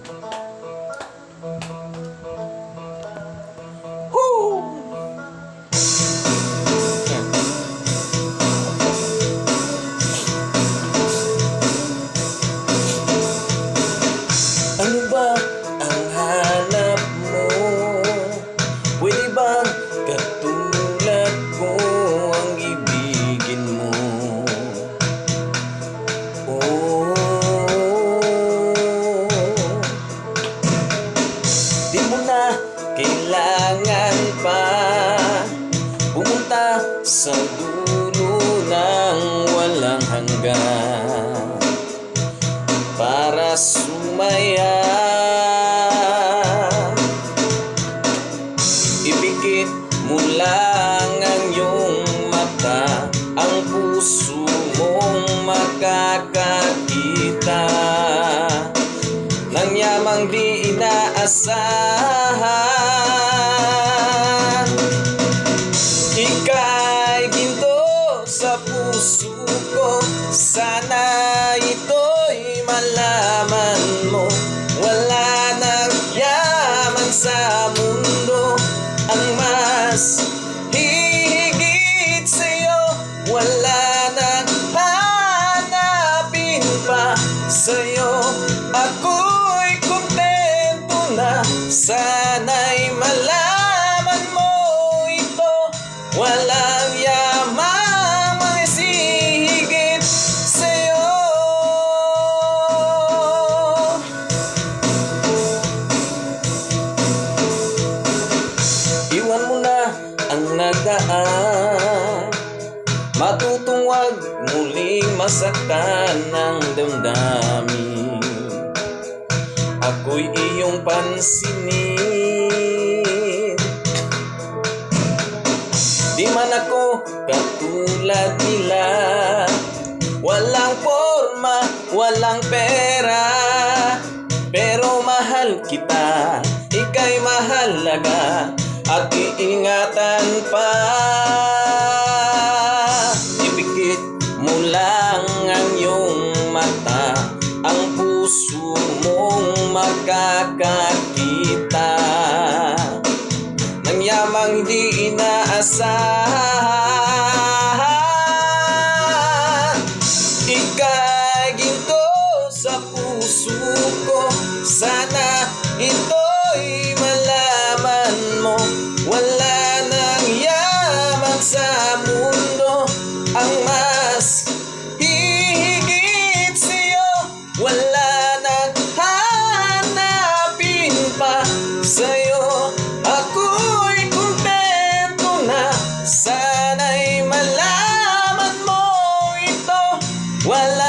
Ano ba ang hanap mo? Pwede bang katulad ko ang ibigin mo? Oh, di mo na kailangan pa pumunta sa dulo ng walang hanggan para sumaya. Ipikit mo lang ang iyong mata, ang puso mong makakakita ng yamang di inaasahan. Ika'y ginto sa puso ko, sana ito'y malaman mo. Wala nang yaman sa mundo ang mas hihigit sa'yo. Wala nang hanapin pa sa'yo. Ako'y kontento na, sana'y malaman mo ito. Walang yamang masihigit sa'yo. Iwan mo na ang nagaan, matutong wag muling masaktan ng damdamin. Ako'y iyong pansinin. Di man ako katulad nila, walang forma, walang pera, pero mahal kita, ika'y mahalaga at iingatan pa. Ipikit mo lang ang iyong mata, ang puso mong makakakita ng yamang di inaasahan. Ika'y ginto sa puso ko, sana ito'y malaman mo. Wala nang yaman sa mundo ang mas hihigit sa'yo. Wala nang hanapin pa sa'yo. Ako'y kontento na, sana'y malaman mo ito. Wala